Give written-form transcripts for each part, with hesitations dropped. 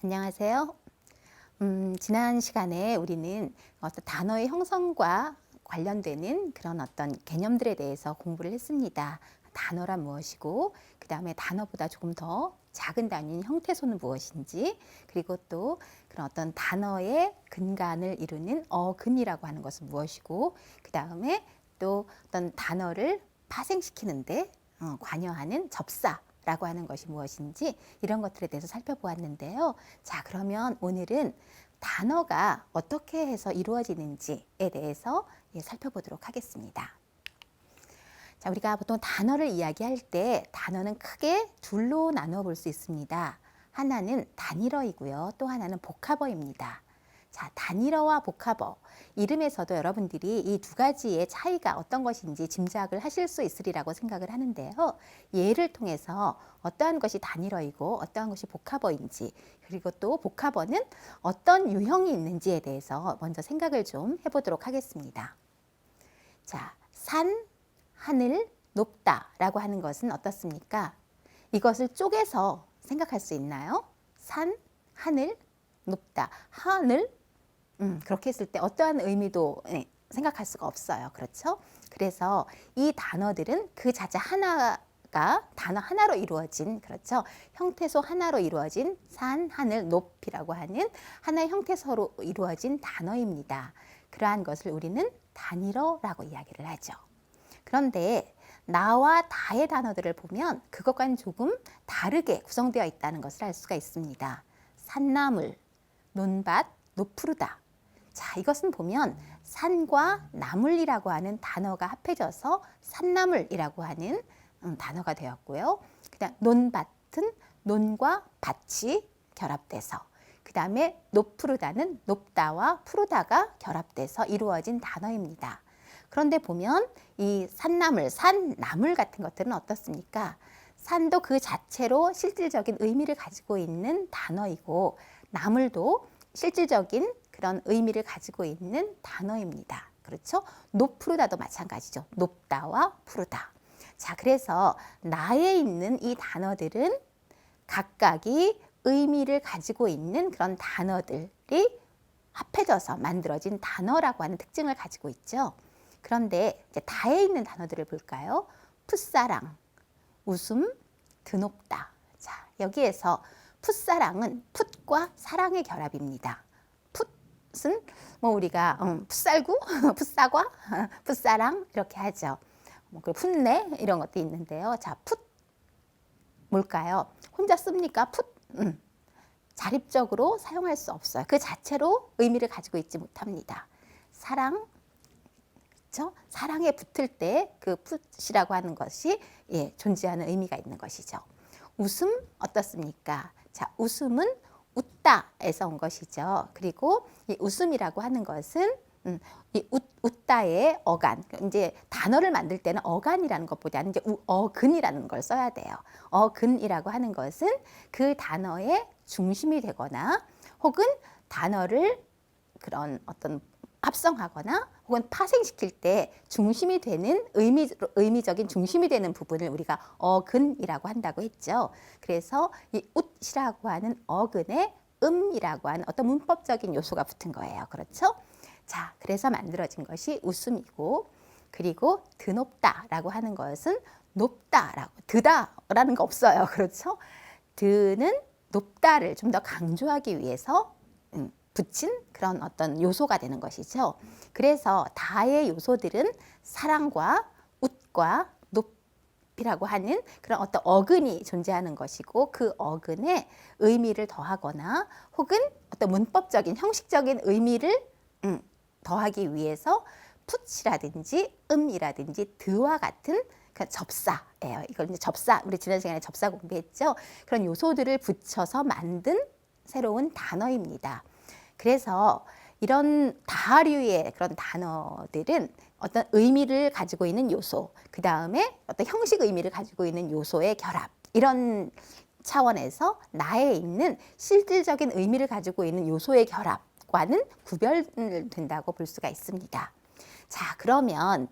안녕하세요. 지난 시간에 우리는 어떤 단어의 형성과 관련되는 그런 어떤 개념들에 대해서 공부를 했습니다. 단어란 무엇이고, 그 다음에 단어보다 조금 더 작은 단위인 형태소는 무엇인지, 그리고 또 그런 어떤 단어의 근간을 이루는 어근이라고 하는 것은 무엇이고, 그 다음에 또 어떤 단어를 파생시키는데 관여하는 접사라고 하는 것이 무엇인지 이런 것들에 대해서 살펴보았는데요. 자, 그러면 오늘은 단어가 어떻게 해서 이루어지는지에 대해서 살펴보도록 하겠습니다. 자, 우리가 보통 단어를 이야기할 때 단어는 크게 둘로 나누어 볼 수 있습니다. 하나는 단일어이고요. 또 하나는 복합어입니다. 자, 단일어와 복합어. 이름에서도 여러분들이 이 두 가지의 차이가 어떤 것인지 짐작을 하실 수 있으리라고 생각을 하는데요. 예를 통해서 어떠한 것이 단일어이고 어떠한 것이 복합어인지, 그리고 또 복합어는 어떤 유형이 있는지에 대해서 먼저 생각을 좀 해보도록 하겠습니다. 자, 산, 하늘, 높다라고 하는 것은 어떻습니까? 이것을 쪼개서 생각할 수 있나요? 산, 하늘, 높다. 하늘, 그렇게 했을 때 어떠한 의미도 생각할 수가 없어요. 그렇죠? 그래서 이 단어들은 그 자체 하나가 단어 하나로 이루어진, 그렇죠? 형태소 하나로 이루어진 산, 하늘, 높이라고 하는 하나의 형태소로 이루어진 단어입니다. 그러한 것을 우리는 단일어라고 이야기를 하죠. 그런데 나와 다의 단어들을 보면 그것과는 조금 다르게 구성되어 있다는 것을 알 수가 있습니다. 산나물, 논밭, 노푸르다. 자, 이것은 보면 산과 나물이라고 하는 단어가 합해져서 산나물이라고 하는 단어가 되었고요. 그다음 논밭은 논과 밭이 결합돼서, 그 다음에 노푸르다는 높다와 푸르다가 결합돼서 이루어진 단어입니다. 그런데 보면 이 산나물, 산나물 같은 것들은 어떻습니까? 산도 그 자체로 실질적인 의미를 가지고 있는 단어이고, 나물도 실질적인 그런 의미를 가지고 있는 단어입니다. 그렇죠? 노푸르다도 마찬가지죠. 높다와 푸르다. 자, 그래서 나에 있는 이 단어들은 각각이 의미를 가지고 있는 그런 단어들이 합해져서 만들어진 단어라고 하는 특징을 가지고 있죠. 그런데 이제 다에 있는 단어들을 볼까요? 풋사랑, 웃음, 드높다. 자, 여기에서 풋사랑은 풋과 사랑의 결합입니다. 풋은 뭐 우리가 풋살구, 풋사과, 풋사랑 이렇게 하죠. 그 풋내 이런 것도 있는데요. 자, 풋 뭘까요? 혼자 씁니까? 풋 자립적으로 사용할 수 없어요. 그 자체로 의미를 가지고 있지 못합니다. 사랑, 그렇죠? 사랑에 붙을 때 그 풋이라고 하는 것이 존재하는 의미가 있는 것이죠. 웃음 어떻습니까? 자, 웃음은 웃다에서 온 것이죠. 그리고 이 웃음이라고 하는 것은 이 웃다의 어간, 이제 단어를 만들 때는 어간이라는 것보다는 이제 어근이라는 걸 써야 돼요. 어근이라고 하는 것은 그 단어의 중심이 되거나 혹은 단어를 그런 어떤 합성하거나 혹은 파생시킬 때 중심이 되는 의미적인 중심이 되는 부분을 우리가 어근이라고 한다고 했죠. 그래서 이 웃이라고 하는 어근에 음이라고 하는 어떤 문법적인 요소가 붙은 거예요. 그렇죠? 자, 그래서 만들어진 것이 웃음이고, 그리고 드높다라고 하는 것은 높다라고, 드다라는 거 없어요. 그렇죠? 드는 높다를 좀 더 강조하기 위해서 붙인 그런 어떤 요소가 되는 것이죠. 그래서 다의 요소들은 사랑과 웃과 높이라고 하는 그런 어떤 어근이 존재하는 것이고, 그 어근에 의미를 더하거나 혹은 어떤 문법적인 형식적인 의미를 더하기 위해서 풋이라든지 음이라든지 드와 같은 그 접사예요. 이걸 이제 접사, 우리 지난 시간에 접사 공부했죠. 그런 요소들을 붙여서 만든 새로운 단어입니다. 그래서 이런 다류의 그런 단어들은 어떤 의미를 가지고 있는 요소, 그 다음에 어떤 형식 의미를 가지고 있는 요소의 결합, 이런 차원에서 나에 있는 실질적인 의미를 가지고 있는 요소의 결합과는 구별된다고 볼 수가 있습니다. 자, 그러면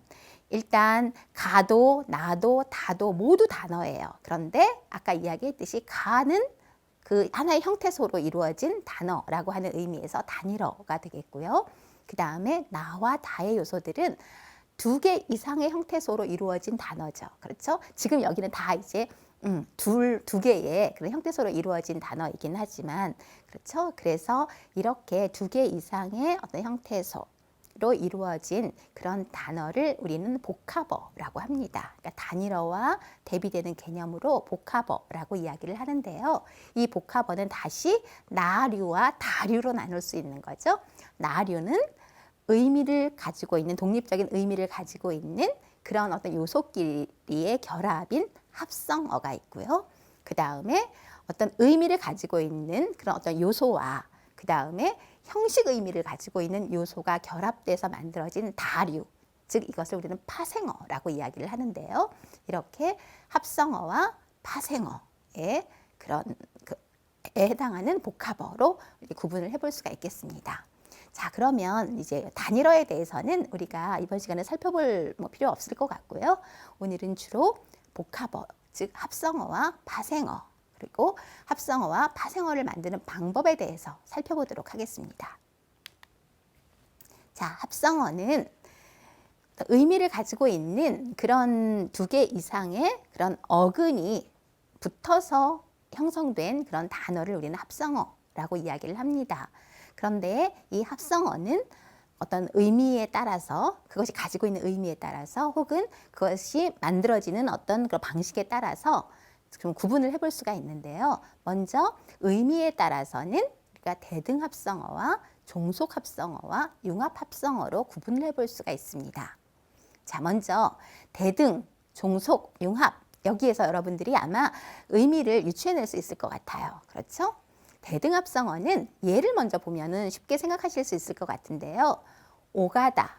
일단 가도, 나도, 다도 모두 단어예요. 그런데 아까 이야기했듯이 가는 그 하나의 형태소로 이루어진 단어라고 하는 의미에서 단일어가 되겠고요. 그 다음에 나와 다의 요소들은 두 개 이상의 형태소로 이루어진 단어죠. 그렇죠? 지금 여기는 다 이제 두 개의 그런 형태소로 이루어진 단어이긴 하지만, 그렇죠? 그래서 이렇게 두 개 이상의 어떤 형태소로 이루어진 그런 단어를 우리는 복합어라고 합니다. 그러니까 단일어와 대비되는 개념으로 복합어라고 이야기를 하는데요. 이 복합어는 다시 나류와 다류로 나눌 수 있는 거죠. 나류는 의미를 가지고 있는, 독립적인 의미를 가지고 있는 그런 어떤 요소끼리의 결합인 합성어가 있고요. 그 다음에 어떤 의미를 가지고 있는 그런 어떤 요소와 그 다음에 형식 의미를 가지고 있는 요소가 결합돼서 만들어진 다류, 즉 이것을 우리는 파생어라고 이야기를 하는데요. 이렇게 합성어와 파생어의 그런 에 해당하는 복합어로 구분을 해볼 수가 있겠습니다. 자, 그러면 이제 단일어에 대해서는 우리가 이번 시간에 살펴볼 필요 없을 것 같고요. 오늘은 주로 복합어, 즉 합성어와 파생어, 그리고 합성어와 파생어를 만드는 방법에 대해서 살펴보도록 하겠습니다. 자, 합성어는 의미를 가지고 있는 그런 두 개 이상의 그런 어근이 붙어서 형성된 그런 단어를 우리는 합성어라고 이야기를 합니다. 그런데 이 합성어는 어떤 의미에 따라서, 그것이 가지고 있는 의미에 따라서, 혹은 그것이 만들어지는 어떤 그런 방식에 따라서 좀 구분을 해볼 수가 있는데요. 먼저 의미에 따라서는 우리가 대등합성어와 종속합성어와 융합합성어로 구분을 해볼 수가 있습니다. 자, 먼저 대등, 종속, 융합, 여기에서 여러분들이 아마 의미를 유추해낼 수 있을 것 같아요. 그렇죠? 대등합성어는 예를 먼저 보면은 쉽게 생각하실 수 있을 것 같은데요. 오가다,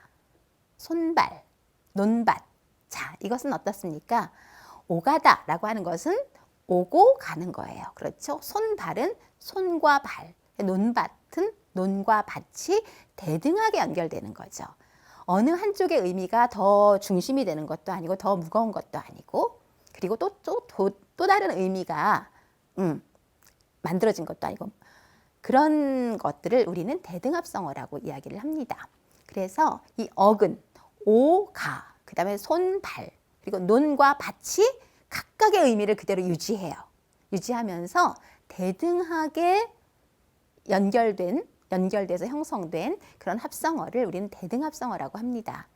손발, 논밭. 자, 이것은 어떻습니까? 오가다라고 하는 것은 오고 가는 거예요. 그렇죠? 손발은 손과 발, 논밭은 논과 밭이 대등하게 연결되는 거죠. 어느 한쪽의 의미가 더 중심이 되는 것도 아니고 더 무거운 것도 아니고, 그리고 또 다른 의미가 만들어진 것도 아니고, 그런 것들을 우리는 대등합성어라고 이야기를 합니다. 그래서 이 어근, 오, 가, 그 다음에 손, 발, 그리고 논과 밭이 각각의 의미를 그대로 유지해요. 유지하면서 대등하게 연결돼서 형성된 그런 합성어를 우리는 대등합성어라고 합니다.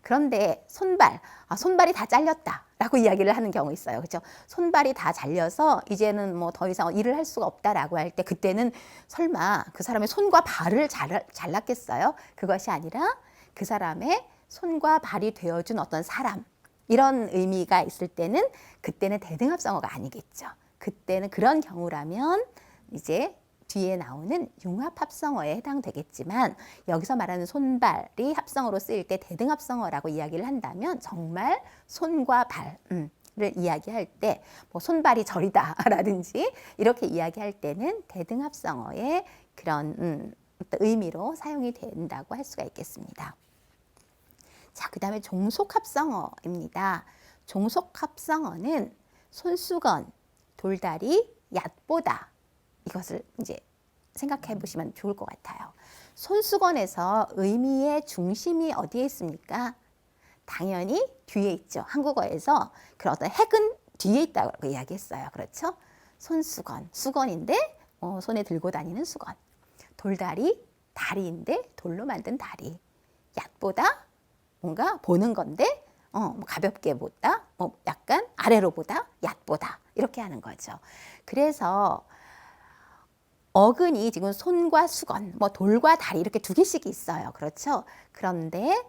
그런데 손발이 다 잘렸다라고 이야기를 하는 경우 있어요. 그렇죠? 손발이 다 잘려서 이제는 뭐 더 이상 일을 할 수가 없다라고 할 때, 그때는 설마 그 사람의 손과 발을 잘랐겠어요? 그것이 아니라 그 사람의 손과 발이 되어준 어떤 사람, 이런 의미가 있을 때는 그때는 대등합성어가 아니겠죠. 그때는 그런 경우라면 이제 뒤에 나오는 융합합성어에 해당되겠지만, 여기서 말하는 손발이 합성어로 쓰일 때 대등합성어라고 이야기를 한다면, 정말 손과 발을 이야기할 때 뭐 손발이 저리다 라든지 이렇게 이야기할 때는 대등합성어의 그런 의미로 사용이 된다고 할 수가 있겠습니다. 자, 그 다음에 종속합성어입니다. 종속합성어는 손수건, 돌다리, 얕보다, 이것을 이제 생각해 보시면 좋을 것 같아요. 손수건에서 의미의 중심이 어디에 있습니까? 당연히 뒤에 있죠. 한국어에서 그런 어떤 핵은 뒤에 있다고 이야기했어요. 그렇죠? 손수건, 수건인데 손에 들고 다니는 수건. 돌다리, 다리인데 돌로 만든 다리. 얕보다, 뭔가 보는 건데 가볍게 보다, 약간 아래로 보다, 얕보다, 이렇게 하는 거죠. 그래서 어근이 지금 손과 수건, 돌과 다리 이렇게 두 개씩 있어요. 그렇죠? 그런데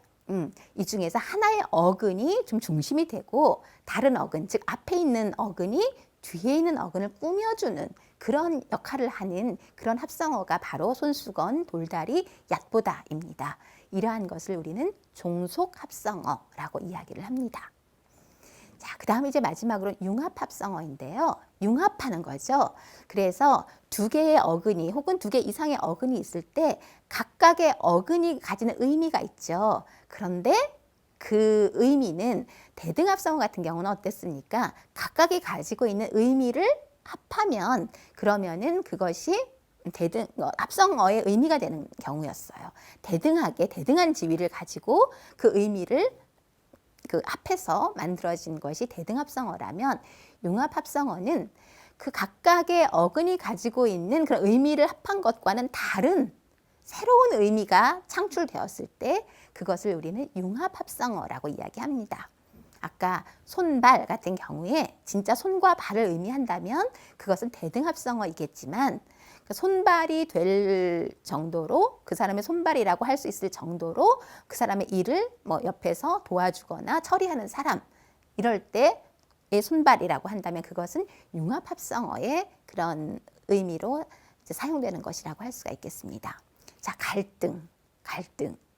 이 중에서 하나의 어근이 좀 중심이 되고, 다른 어근, 즉 앞에 있는 어근이 뒤에 있는 어근을 꾸며주는 그런 역할을 하는 그런 합성어가 바로 손수건, 돌다리, 얕보다입니다. 이러한 것을 우리는 종속합성어라고 이야기를 합니다. 자, 그 다음에 이제 마지막으로 융합합성어인데요. 융합하는 거죠. 그래서 두 개의 어근이 혹은 두 개 이상의 어근이 있을 때 각각의 어근이 가지는 의미가 있죠. 그런데 그 의미는 대등합성어 같은 경우는 어땠습니까? 각각이 가지고 있는 의미를 합하면 그러면은 그것이 합성어의 의미가 되는 경우였어요. 대등한 지위를 가지고 그 의미를 합해서 만들어진 것이 대등합성어라면, 융합합성어는 그 각각의 어근이 가지고 있는 그런 의미를 합한 것과는 다른 새로운 의미가 창출되었을 때 그것을 우리는 융합합성어라고 이야기합니다. 아까 손발 같은 경우에 진짜 손과 발을 의미한다면 그것은 대등합성어이겠지만, 손발이 될 정도로, 그 사람의 손발이라고 할 수 있을 정도로 그 사람의 일을 옆에서 도와주거나 처리하는 사람, 이럴 때의 손발이라고 한다면 그것은 융합합성어의 그런 의미로 이제 사용되는 것이라고 할 수가 있겠습니다. 자, 갈등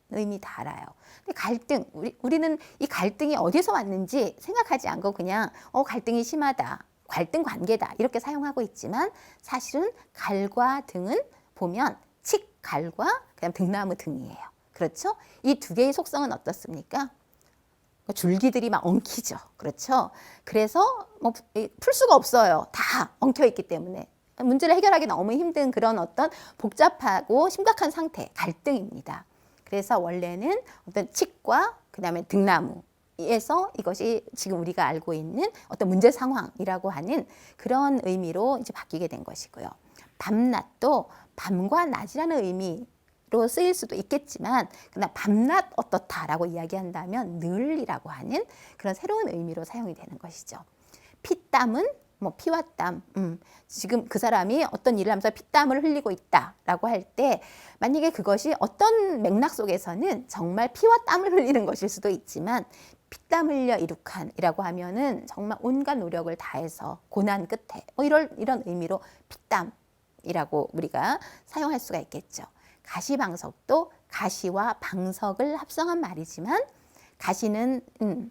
의미 다 알아요. 근데 갈등, 우리는 이 갈등이 어디서 왔는지 생각하지 않고 그냥 갈등이 심하다, 갈등 관계다 이렇게 사용하고 있지만, 사실은 갈과 등은 보면 칡갈과 그다음 등나무 등이에요. 그렇죠? 이 두 개의 속성은 어떻습니까? 줄기들이 막 엉키죠. 그렇죠? 그래서 풀 수가 없어요. 다 엉켜 있기 때문에 문제를 해결하기 너무 힘든 그런 어떤 복잡하고 심각한 상태, 갈등입니다. 그래서 원래는 어떤 칡과 그다음에 등나무에서 이것이 지금 우리가 알고 있는 어떤 문제 상황이라고 하는 그런 의미로 이제 바뀌게 된 것이고요. 밤낮도 밤과 낮이라는 의미로 쓰일 수도 있겠지만, 그러나 밤낮 어떻다라고 이야기한다면 늘이라고 하는 그런 새로운 의미로 사용이 되는 것이죠. 피땀은 피와 땀, 지금 그 사람이 어떤 일을 하면서 피땀을 흘리고 있다라고 할 때, 만약에 그것이 어떤 맥락 속에서는 정말 피와 땀을 흘리는 것일 수도 있지만, 피땀 흘려 이룩한이라고 하면은 정말 온갖 노력을 다해서 고난 끝에 이런 의미로 피땀이라고 우리가 사용할 수가 있겠죠. 가시방석도 가시와 방석을 합성한 말이지만, 가시는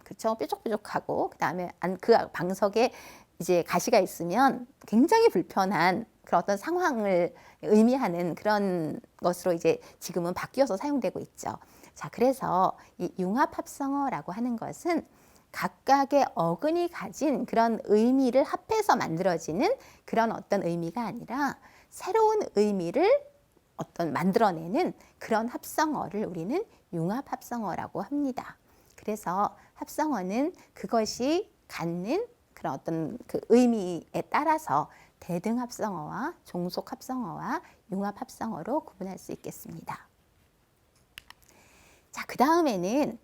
그렇죠, 뾰족뾰족하고 그다음에 그 방석에 이제 가시가 있으면 굉장히 불편한 그런 어떤 상황을 의미하는 그런 것으로 이제 지금은 바뀌어서 사용되고 있죠. 자, 그래서 이 융합합성어라고 하는 것은 각각의 어근이 가진 그런 의미를 합해서 만들어지는 그런 어떤 의미가 아니라, 새로운 의미를 만들어내는 그런 합성어를 우리는 융합합성어라고 합니다. 그래서 합성어는 그것이 갖는 그런 어떤 그 의미에 따라서 대등합성어와 종속합성어와 융합합성어로 구분할 수 있겠습니다. 자, 그 다음에는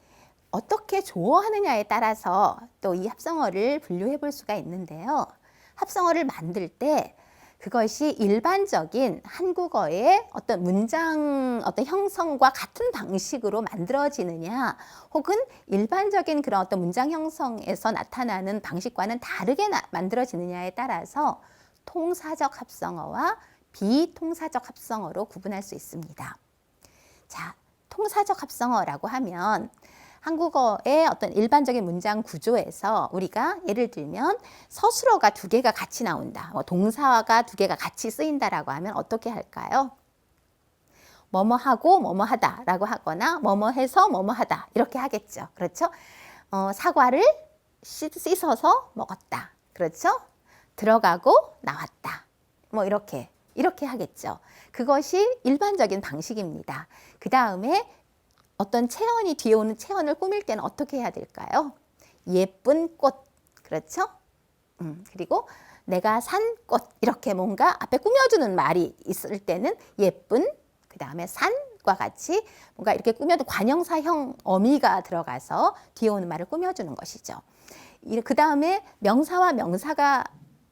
어떻게 조어하느냐에 따라서 또 이 합성어를 분류해 볼 수가 있는데요. 합성어를 만들 때 그것이 일반적인 한국어의 어떤 문장, 어떤 형성과 같은 방식으로 만들어지느냐, 혹은 일반적인 그런 어떤 문장 형성에서 나타나는 방식과는 다르게 만들어지느냐에 따라서 통사적 합성어와 비통사적 합성어로 구분할 수 있습니다. 자, 통사적 합성어라고 하면 한국어의 어떤 일반적인 문장 구조에서 우리가 예를 들면 서술어가 두 개가 같이 나온다, 동사가 두 개가 같이 쓰인다라고 하면 어떻게 할까요? 뭐뭐 하고 뭐뭐 하다라고 하거나 뭐뭐 해서 뭐뭐 하다 이렇게 하겠죠. 그렇죠? 사과를 씻어서 먹었다. 그렇죠? 들어가고 나왔다. 이렇게 하겠죠. 그것이 일반적인 방식입니다. 그 다음에 어떤 체언이 뒤에 오는 체언을 꾸밀 때는 어떻게 해야 될까요? 예쁜 꽃, 그렇죠? 그리고 내가 산 꽃, 이렇게 뭔가 앞에 꾸며주는 말이 있을 때는 예쁜, 그 다음에 산과 같이 뭔가 이렇게 꾸며도 관형사형 어미가 들어가서 뒤에 오는 말을 꾸며주는 것이죠. 그 다음에 명사와 명사가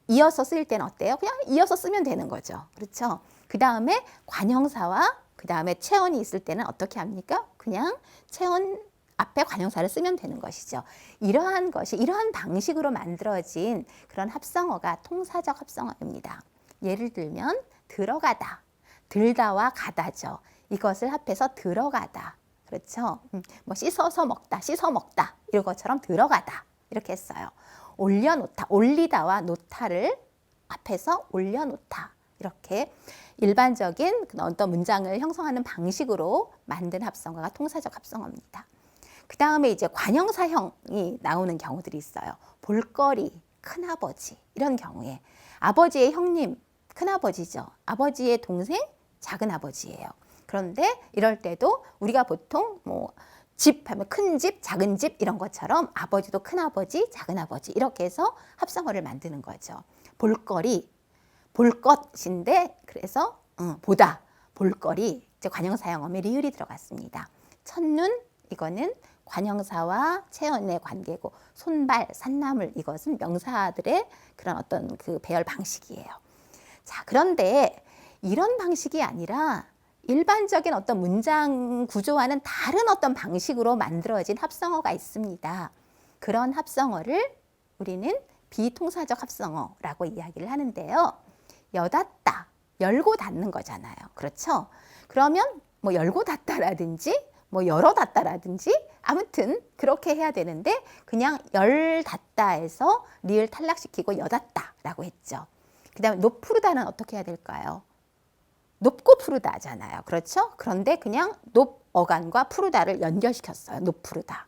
이어서 쓰일 때는 어때요? 그냥 이어서 쓰면 되는 거죠. 그렇죠? 그 다음에 관형사와 그 다음에 체언이 있을 때는 어떻게 합니까? 그냥 체언 앞에 관형사를 쓰면 되는 것이죠. 이러한 방식으로 만들어진 그런 합성어가 통사적 합성어입니다. 예를 들면 들어가다, 들다와 가다죠. 이것을 합해서 들어가다. 그렇죠? 씻어서 먹다, 씻어 먹다 이런 것처럼 들어가다 이렇게 했어요. 올려놓다, 올리다와 놓다를 합해서 올려놓다. 이렇게 일반적인 어떤 문장을 형성하는 방식으로 만든 합성어가 통사적 합성어입니다. 그 다음에 이제 관형사형이 나오는 경우들이 있어요. 볼거리, 큰아버지 이런 경우에 아버지의 형님, 큰아버지죠. 아버지의 동생, 작은아버지예요. 그런데 이럴 때도 우리가 보통 뭐 집 하면 큰 집, 작은 집 이런 것처럼 아버지도 큰아버지, 작은아버지 이렇게 해서 합성어를 만드는 거죠. 볼거리, 볼 것인데 그래서 보다, 볼거리 이제 관형사형어의 리을이 들어갔습니다. 첫눈 이거는 관형사와 체언의 관계고 손발, 산나물 이것은 명사들의 그런 어떤 그 배열 방식이에요. 자, 그런데 이런 방식이 아니라 일반적인 어떤 문장 구조와는 다른 어떤 방식으로 만들어진 합성어가 있습니다. 그런 합성어를 우리는 비통사적 합성어라고 이야기를 하는데요. 여닫다, 열고 닫는 거잖아요. 그렇죠? 그러면 뭐 열고 닫다라든지 뭐 열어 닫다라든지 아무튼 그렇게 해야 되는데 그냥 열 닫다에서 리을 탈락시키고 여닫다라고 했죠. 그 다음에 높푸르다는 어떻게 해야 될까요? 높고 푸르다잖아요. 그렇죠? 그런데 그냥 높 어간과 푸르다를 연결시켰어요. 높푸르다.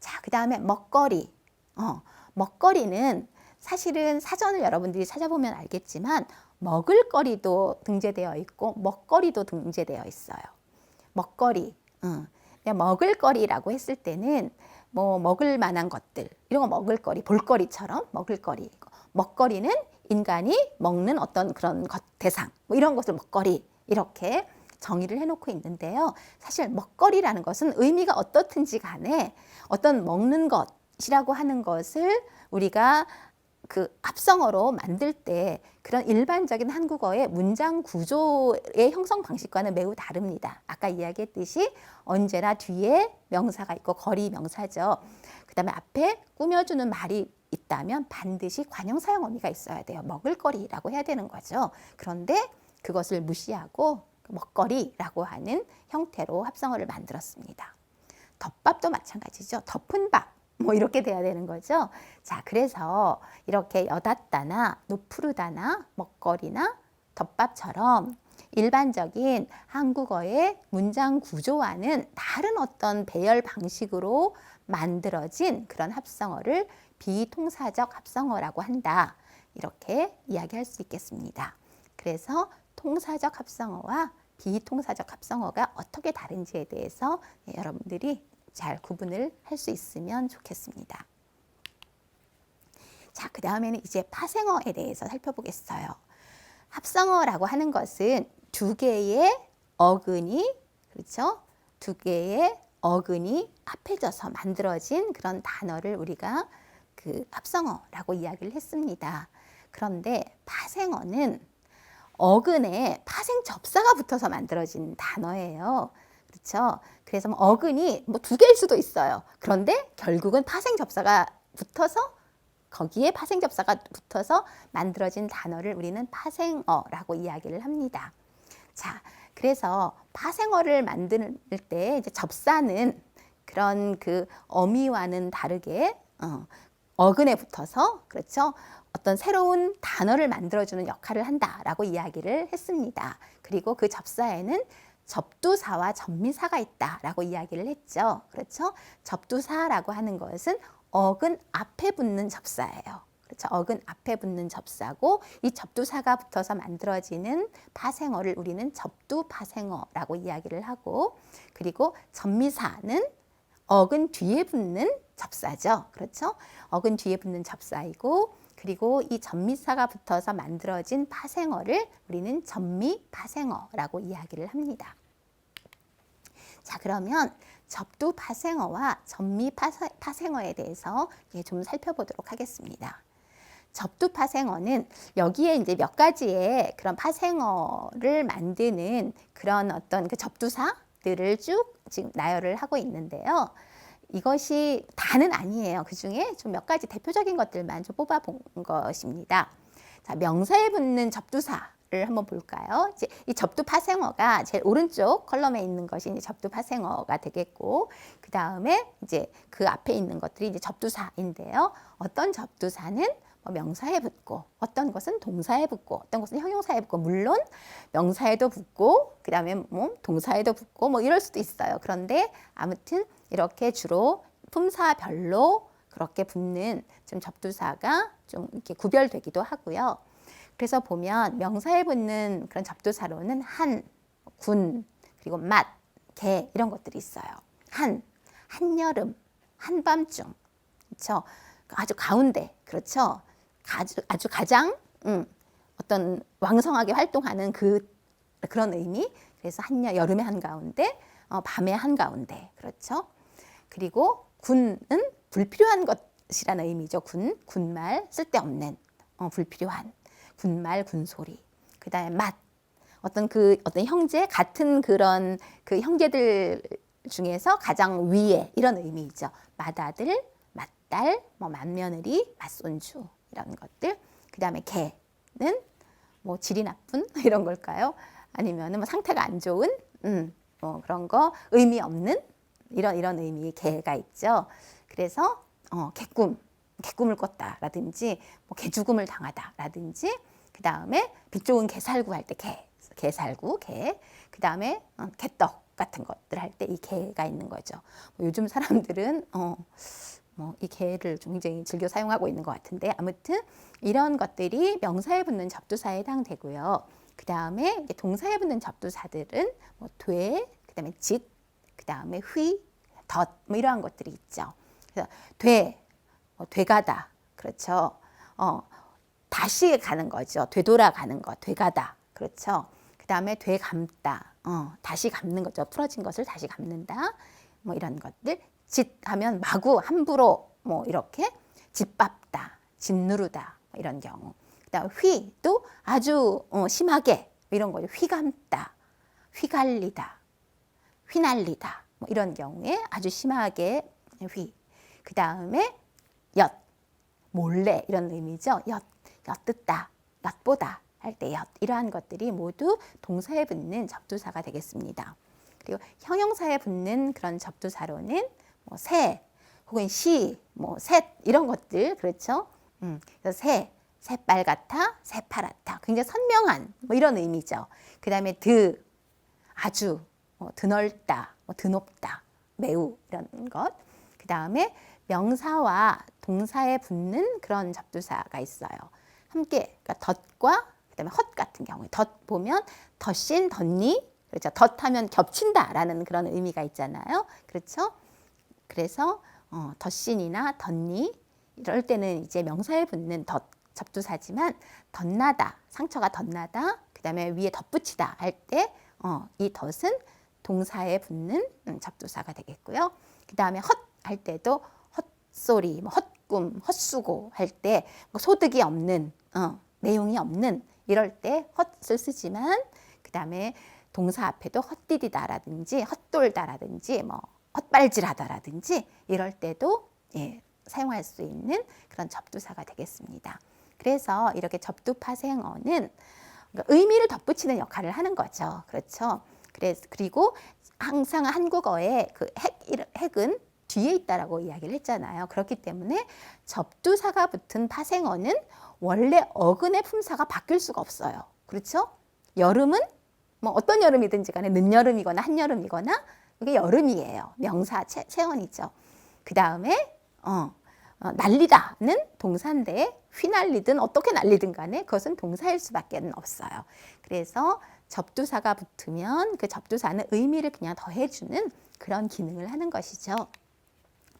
자, 그 다음에 먹거리. 먹거리는 사실은 사전을 여러분들이 찾아보면 알겠지만 먹을거리도 등재되어 있고 먹거리도 등재되어 있어요. 먹거리. 먹을거리라고 했을 때는 뭐 먹을 만한 것들 이런 거 먹을거리, 볼거리처럼 먹을거리. 먹거리는 인간이 먹는 어떤 그런 것, 대상 뭐 이런 것을 먹거리 이렇게 정의를 해놓고 있는데요. 사실 먹거리라는 것은 의미가 어떻든지 간에 어떤 먹는 것이라고 하는 것을 우리가 그 합성어로 만들 때 그런 일반적인 한국어의 문장 구조의 형성 방식과는 매우 다릅니다. 아까 이야기했듯이 언제나 뒤에 명사가 있고 거리 명사죠. 그 다음에 앞에 꾸며주는 말이 있다면 반드시 관형사형 어미가 있어야 돼요. 먹을거리라고 해야 되는 거죠. 그런데 그것을 무시하고 먹거리라고 하는 형태로 합성어를 만들었습니다. 덮밥도 마찬가지죠. 덮은 밥. 뭐 이렇게 돼야 되는 거죠. 자, 그래서 이렇게 여닫다나 노푸르다나 먹거리나 덮밥처럼 일반적인 한국어의 문장 구조와는 다른 어떤 배열 방식으로 만들어진 그런 합성어를 비통사적 합성어라고 한다. 이렇게 이야기할 수 있겠습니다. 그래서 통사적 합성어와 비통사적 합성어가 어떻게 다른지에 대해서 여러분들이 잘 구분을 할 수 있으면 좋겠습니다. 자, 그 다음에는 이제 파생어에 대해서 살펴보겠어요. 합성어라고 하는 것은 두 개의 어근이, 그렇죠? 두 개의 어근이 합해져서 만들어진 그런 단어를 우리가 그 합성어라고 이야기를 했습니다. 그런데 파생어는 어근에 파생 접사가 붙어서 만들어진 단어예요. 그렇죠? 그래서 어근이 뭐 두 개일 수도 있어요. 그런데 결국은 파생 접사가 붙어서 거기에 파생 접사가 붙어서 만들어진 단어를 우리는 파생어라고 이야기를 합니다. 자, 그래서 파생어를 만들 때 이제 접사는 그런 그 어미와는 다르게 어근에 붙어서 그렇죠? 어떤 새로운 단어를 만들어주는 역할을 한다라고 이야기를 했습니다. 그리고 그 접사에는 접두사와 접미사가 있다라고 이야기를 했죠. 그렇죠? 접두사라고 하는 것은 어근 앞에 붙는 접사예요. 그렇죠? 어근 앞에 붙는 접사고 이 접두사가 붙어서 만들어지는 파생어를 우리는 접두파생어라고 이야기를 하고 그리고 접미사는 어근 뒤에 붙는 접사죠. 그렇죠? 어근 뒤에 붙는 접사이고 그리고 이 접미사가 붙어서 만들어진 파생어를 우리는 접미파생어라고 이야기를 합니다. 자, 그러면 접두파생어와 접미파생어에 대해서 좀 살펴보도록 하겠습니다. 접두파생어는 여기에 이제 몇 가지의 그런 파생어를 만드는 그런 어떤 그 접두사들을 쭉 지금 나열을 하고 있는데요. 이것이 다는 아니에요. 그 중에 좀 몇 가지 대표적인 것들만 좀 뽑아본 것입니다. 자, 명사에 붙는 접두사를 한번 볼까요? 이제 이 접두파생어가 제일 오른쪽 컬럼에 있는 것이 이제 접두파생어가 되겠고, 그 다음에 이제 그 앞에 있는 것들이 이제 접두사인데요. 어떤 접두사는 명사에 붙고, 어떤 것은 동사에 붙고, 어떤 것은 형용사에 붙고, 물론 명사에도 붙고, 그 다음에 뭐 동사에도 붙고, 뭐 이럴 수도 있어요. 그런데 아무튼 이렇게 주로 품사별로 그렇게 붙는 좀 접두사가 좀 이렇게 구별되기도 하고요. 그래서 보면 명사에 붙는 그런 접두사로는 한, 군, 그리고 맛, 개 이런 것들이 있어요. 한여름, 한밤중, 그렇죠? 아주 가운데, 그렇죠? 아주 가장 어떤 왕성하게 활동하는 그런 의미. 그래서 여름의 한가운데, 밤의 한가운데, 그렇죠? 그리고 군은 불필요한 것이라는 의미죠. 군말, 쓸데없는, 불필요한, 군말, 군소리. 그 다음에 맛, 어떤 형제, 같은 그런 그 형제들 중에서 가장 위에 이런 의미이죠. 맏아들, 맏딸, 뭐 맏며느리, 맏손주 이런 것들. 그 다음에 개는 뭐 질이 나쁜 이런 걸까요? 아니면은 뭐 상태가 안 좋은, 뭐 그런 거 의미 없는 이런 의미의 개가 있죠. 그래서 개꿈을 꿨다라든지 뭐 개죽음을 당하다라든지 그 다음에 빛 좋은 개살구 할 때 개살구 개. 그 다음에 개떡 같은 것들 할 때 이 개가 있는 거죠. 뭐 요즘 사람들은 뭐 이 개를 좀 굉장히 즐겨 사용하고 있는 것 같은데 아무튼 이런 것들이 명사에 붙는 접두사에 해당되고요. 그 다음에 동사에 붙는 접두사들은 뭐 돼, 그 다음에 직, 그 다음에 휘, 덧, 뭐 이러한 것들이 있죠. 그래서 되가다, 그렇죠. 다시 가는 거죠. 되돌아가는 것, 되가다, 그렇죠. 그 다음에 되감다, 다시 감는 거죠. 풀어진 것을 다시 감는다, 뭐 이런 것들. 짓하면 마구 함부로 뭐 이렇게 짓밟다, 짓누르다 뭐 이런 경우. 그 다음 휘도 아주 심하게 이런 거죠. 휘감다, 휘갈리다, 휘날리다 뭐 이런 경우에 아주 심하게 휘. 그 다음에 엿, 몰래 이런 의미죠. 엿듣다, 엿보다 할 때 엿. 이러한 것들이 모두 동사에 붙는 접두사가 되겠습니다. 그리고 형용사에 붙는 그런 접두사로는 뭐 새, 혹은 시, 뭐 셋 이런 것들 그렇죠. 그래서 새빨갛다, 새파랗다. 굉장히 선명한 뭐 이런 의미죠. 그 다음에 아주, 드넓다, 드높다, 매우 이런 것. 그 다음에 명사와 동사에 붙는 그런 접두사가 있어요. 함께, 그러니까 덧과 그다음에 헛 같은 경우에 덧 보면 덧신, 덧니, 그렇죠. 덧하면 겹친다라는 그런 의미가 있잖아요. 그렇죠. 그래서 덧신이나 덧니 이럴 때는 이제 명사에 붙는 덧 접두사지만 덧나다, 상처가 덧나다, 그다음에 위에 덧붙이다 할 때 이 덧은 동사에 붙는 접두사가 되겠고요. 그다음에 헛 할 때도 헛소리, 뭐 헛꿈, 헛수고 할 때 소득이 없는, 내용이 없는 이럴 때 헛을 쓰지만 그다음에 동사 앞에도 헛디디다라든지 헛돌다라든지 뭐 헛발질하다라든지 이럴 때도 사용할 수 있는 그런 접두사가 되겠습니다. 그래서 이렇게 접두파생어는 의미를 덧붙이는 역할을 하는 거죠. 그렇죠. 그리고 항상 한국어의 그 핵은 뒤에 있다라고 이야기를 했잖아요. 그렇기 때문에 접두사가 붙은 파생어는 원래 어근의 품사가 바뀔 수가 없어요. 그렇죠? 여름은 뭐 어떤 여름이든지 간에 늦여름이거나 한여름이거나 그게 여름이에요. 명사 체언이죠. 그 다음에 날리다는 동사인데 휘날리든 어떻게 날리든 간에 그것은 동사일 수밖에 없어요. 그래서 접두사가 붙으면 그 접두사는 의미를 그냥 더해주는 그런 기능을 하는 것이죠.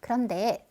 그런데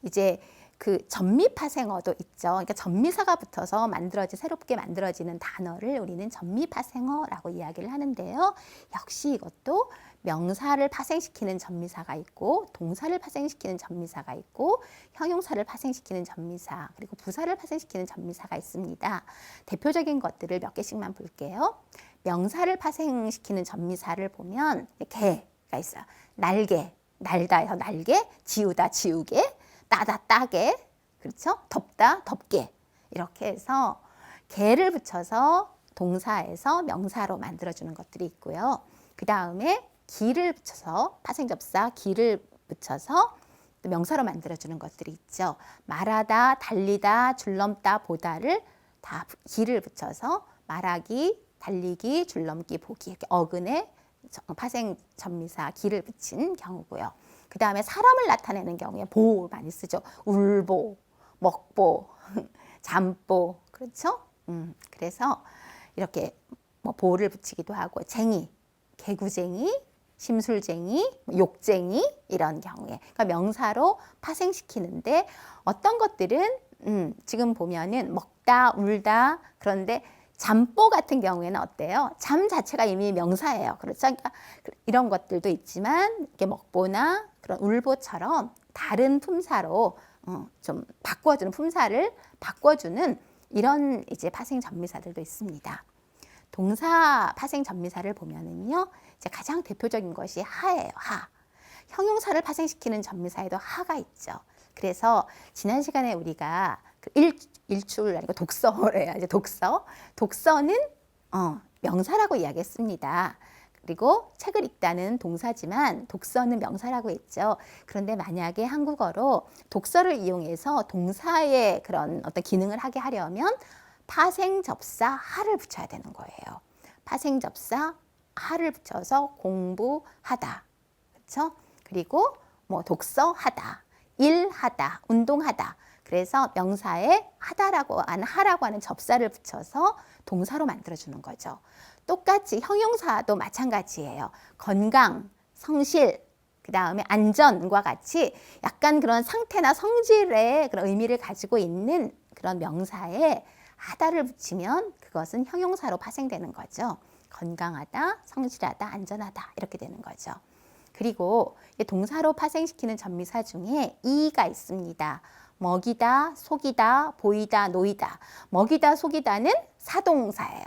이제 그 전미파생어도 있죠. 그러니까 전미사가 붙어서 새롭게 만들어지는 단어를 우리는 전미파생어라고 이야기를 하는데요. 역시 이것도 명사를 파생시키는 전미사가 있고 동사를 파생시키는 전미사가 있고 형용사를 파생시키는 전미사 그리고 부사를 파생시키는 전미사가 있습니다. 대표적인 것들을 몇 개씩만 볼게요. 명사를 파생시키는 전미사를 보면 개가 있어요. 날개, 날다에서 날개, 지우다, 지우개, 따다, 따게, 그렇죠? 덥다, 덥게 이렇게 해서 개를 붙여서 동사에서 명사로 만들어주는 것들이 있고요. 그 다음에 기를 붙여서 파생접사 기를 붙여서 명사로 만들어주는 것들이 있죠. 말하다, 달리다, 줄넘다, 보다를 다 기를 붙여서 말하기, 달리기, 줄넘기, 보기 이렇게 어근에 파생 전미사 기를 붙인 경우고요. 그 다음에 사람을 나타내는 경우에 보 많이 쓰죠. 울보, 먹보, 잠보, 그렇죠? 그래서 이렇게 뭐 보를 붙이기도 하고 쟁이, 개구쟁이, 심술쟁이, 욕쟁이 이런 경우에 그러니까 명사로 파생시키는데 어떤 것들은 지금 보면은 먹다, 울다 그런데 잠보 같은 경우에는 어때요? 잠 자체가 이미 명사예요. 그렇죠? 그러니까 이런 것들도 있지만 이렇게 먹보나 그런 울보처럼 다른 품사로 좀 바꿔주는 품사를 바꿔주는 이런 이제 파생 전미사들도 있습니다. 동사 파생 전미사를 보면은요, 이제 가장 대표적인 것이 하예요. 하. 형용사를 파생시키는 전미사에도 하가 있죠. 그래서 지난 시간에 우리가 그 일출 아니고 독서래요. 이제 독서는 명사라고 이야기했습니다. 그리고 책을 읽다는 동사지만 독서는 명사라고 했죠. 그런데 만약에 한국어로 독서를 이용해서 동사의 그런 어떤 기능을 하게 하려면 파생 접사 하를 붙여야 되는 거예요. 파생 접사 하를 붙여서 공부하다. 그렇죠? 그리고 뭐 독서하다, 일하다, 운동하다. 그래서 명사에 하다라고 하라고 하는 접사를 붙여서 동사로 만들어주는 거죠. 똑같이 형용사도 마찬가지예요. 건강, 성실, 그 다음에 안전과 같이 약간 그런 상태나 성질의 그런 의미를 가지고 있는 그런 명사에 하다를 붙이면 그것은 형용사로 파생되는 거죠. 건강하다, 성실하다, 안전하다 이렇게 되는 거죠. 그리고 동사로 파생시키는 전미사 중에 이가 있습니다. 먹이다, 속이다, 보이다, 노이다. 먹이다, 속이다는 사동사예요.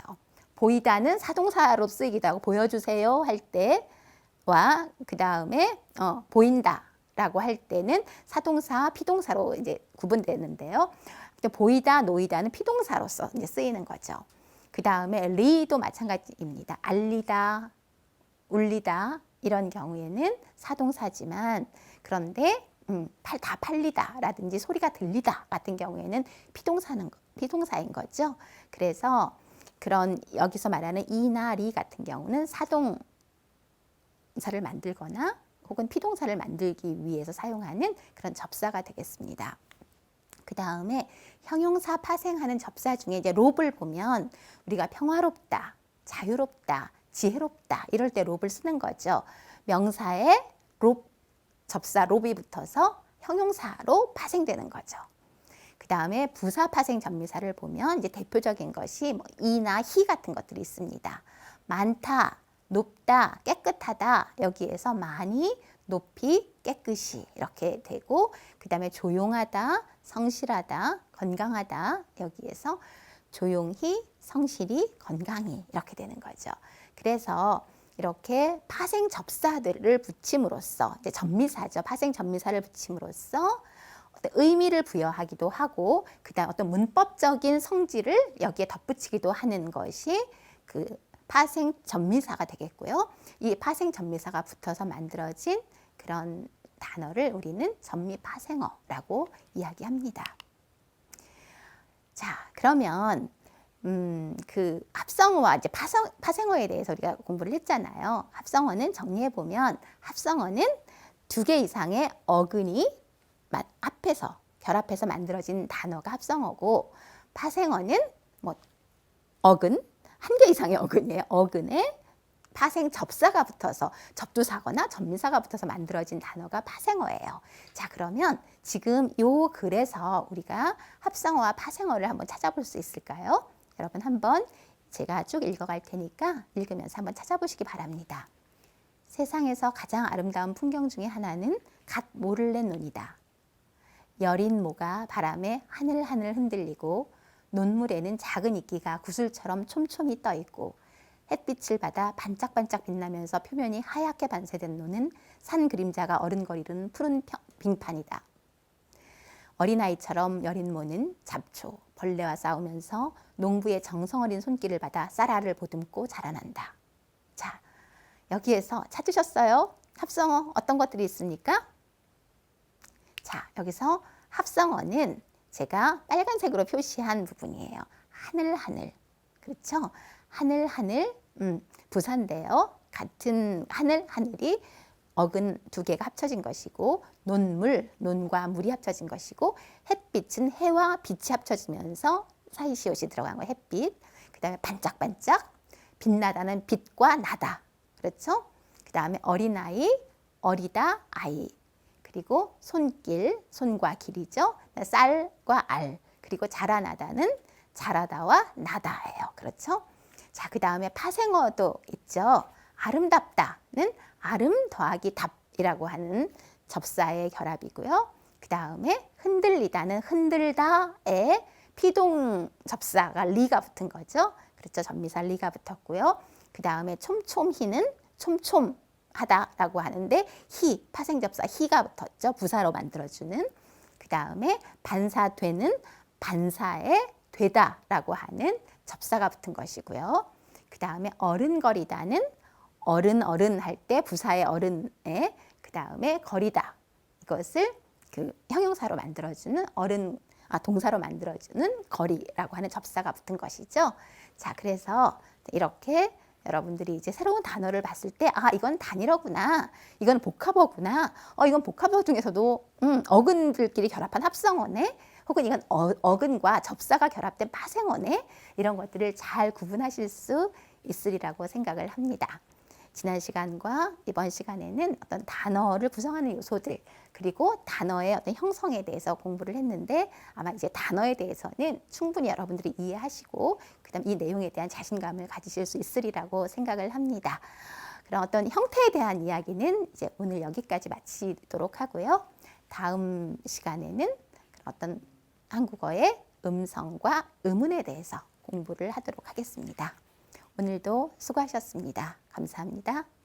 보이다는 사동사로 쓰이기도 하고 보여주세요 할 때와 그 다음에 보인다라고 할 때는 사동사, 피동사로 이제 구분되는데요. 보이다, 노이다는 피동사로서 이제 쓰이는 거죠. 그 다음에 리도 마찬가지입니다. 알리다, 울리다 이런 경우에는 사동사지만 그런데 다 팔리다 라든지 소리가 들리다 같은 경우에는 피동사인 거죠. 그래서 그런 여기서 말하는 이나 리 같은 경우는 사동사를 만들거나 혹은 피동사를 만들기 위해서 사용하는 그런 접사가 되겠습니다. 그 다음에 형용사 파생하는 접사 중에 이제 롭을 보면 우리가 평화롭다, 자유롭다, 지혜롭다 이럴 때 롭을 쓰는 거죠. 명사에 롭, 접사 롭이 붙어서 형용사로 파생되는 거죠. 그 다음에 부사 파생 전미사를 보면 이제 대표적인 것이 뭐 이나 히 같은 것들이 있습니다. 많다, 높다, 깨끗하다 여기에서 많이, 높이, 깨끗이 이렇게 되고 그 다음에 조용하다, 성실하다, 건강하다 여기에서 조용히, 성실히, 건강히 이렇게 되는 거죠. 그래서 이렇게 파생 접사들을 붙임으로써 이제 전미사죠. 파생 전미사를 붙임으로써 어떤 의미를 부여하기도 하고 그다음 어떤 문법적인 성질을 여기에 덧붙이기도 하는 것이 그 파생 전미사가 되겠고요. 이 파생 전미사가 붙어서 만들어진 그런 단어를 우리는 전미파생어라고 이야기합니다. 자, 그러면 그 합성어와 이제 파생어에 대해서 우리가 공부를 했잖아요. 합성어는 정리해 보면 합성어는 2개 이상의 어근이 결합해서 만들어진 단어가 합성어고 파생어는 뭐 어근 1개 이상의 어근이에요. 어근에 파생 접사가 붙어서 접두사거나 전미사가 붙어서 만들어진 단어가 파생어예요. 자, 그러면 지금 요 글에서 우리가 합성어와 파생어를 한번 찾아볼 수 있을까요? 여러분 한번 제가 쭉 읽어갈 테니까 읽으면서 한번 찾아보시기 바랍니다. 세상에서 가장 아름다운 풍경 중에 하나는 갓 모를 낸 논이다. 여린 모가 바람에 하늘하늘 흔들리고 논물에는 작은 이끼가 구슬처럼 촘촘히 떠 있고 햇빛을 받아 반짝반짝 빛나면서 표면이 하얗게 반사된 논은 산 그림자가 어른거리는 푸른 빙판이다. 어린아이처럼 여린 모는 잡초, 벌레와 싸우면서 농부의 정성어린 손길을 받아 쌀알을 보듬고 자라난다. 자, 여기에서 찾으셨어요? 합성어 어떤 것들이 있습니까? 자, 여기서 합성어는 제가 빨간색으로 표시한 부분이에요. 하늘하늘. 그렇죠? 하늘하늘, 부사인데요. 같은 하늘이 어근 두 개가 합쳐진 것이고, 논물, 논과 물이 합쳐진 것이고, 햇빛은 해와 빛이 합쳐지면서 사이시옷이 들어간 거 햇빛. 그 다음에 반짝반짝, 빛나다는 빛과 나다. 그렇죠? 그 다음에 어린아이, 어리다, 아이. 그리고 손길, 손과 길이죠. 쌀과 알. 그리고 자라나다는 자라다와 나다예요. 그렇죠? 자, 그 다음에 파생어도 있죠. 아름답다는 아름 더하기 답이라고 하는 접사의 결합이고요. 그 다음에 흔들리다는 흔들다에 피동 접사가 리가 붙은 거죠. 그렇죠. 전미사 리가 붙었고요. 그 다음에 촘촘히는 촘촘하다라고 하는데 히, 파생접사 히가 붙었죠. 부사로 만들어주는. 그 다음에 반사되는 반사에 되다라고 하는 접사가 붙은 것이고요. 그 다음에 어른거리다는 어른 할 때 부사의 어른에 그 다음에 거리다 이것을 그 형용사로 만들어주는 동사로 만들어주는 거리라고 하는 접사가 붙은 것이죠. 자, 그래서 이렇게 여러분들이 이제 새로운 단어를 봤을 때, 아, 이건 단일어구나, 이건 복합어구나, 이건 복합어 중에서도 어근들끼리 결합한 합성어네, 혹은 이건 어근과 접사가 결합된 파생어네, 이런 것들을 잘 구분하실 수 있으리라고 생각을 합니다. 지난 시간과 이번 시간에는 어떤 단어를 구성하는 요소들, 그리고 단어의 어떤 형성에 대해서 공부를 했는데, 아마 이제 단어에 대해서는 충분히 여러분들이 이해하시고 그다음 이 내용에 대한 자신감을 가지실 수 있으리라고 생각을 합니다. 그런 어떤 형태에 대한 이야기는 이제 오늘 여기까지 마치도록 하고요. 다음 시간에는 어떤 한국어의 음성과 음운에 대해서 공부를 하도록 하겠습니다. 오늘도 수고하셨습니다. 감사합니다.